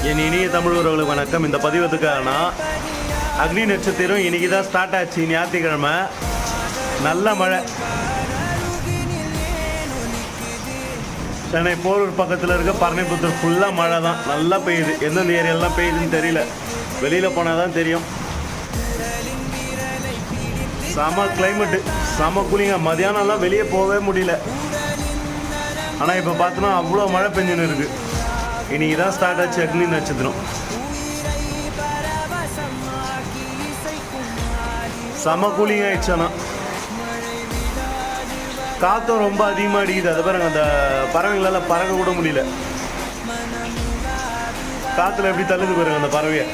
என் இனிய தமிழ் உறவுகளுக்கு வணக்கம். இந்த பதிவதுக்கான அக்னி நட்சத்திரம் இன்னைக்கு தான் ஸ்டார்ட் ஆச்சு. ஞாயிற்றுக்கிழமை நல்ல மழை. சென்னை போரூர் பக்கத்தில் இருக்க பரணிபுத்தூர் ஃபுல்லாக மழை தான், நல்லா பெய்யுது. எந்தெந்த ஏரியாலாம் பெய்யுதுன்னு தெரியல, வெளியில் போனால் தான் தெரியும். செம கிளைமேட்டு, செம கூலிங்க. மதியானம்லாம் வெளியே போகவே முடியல. ஆனால் இப்போ பார்த்தோன்னா அவ்வளோ மழை பெஞ்சுன்னு இருக்குது. இன்னைக்கு தான் ஸ்டார்ட் ஆச்சு அக்னி நட்சத்திரம். செம கூலிங் ஆயிடுச்சு. ஆனால் காற்றும் ரொம்ப அதிகமாக அடிக்குது. அதை பாருங்க, அந்த பறவைகளால் பறக்க கூட முடியல. காற்றுல எப்படி தள்ளுது பாருங்க அந்த பறவையை.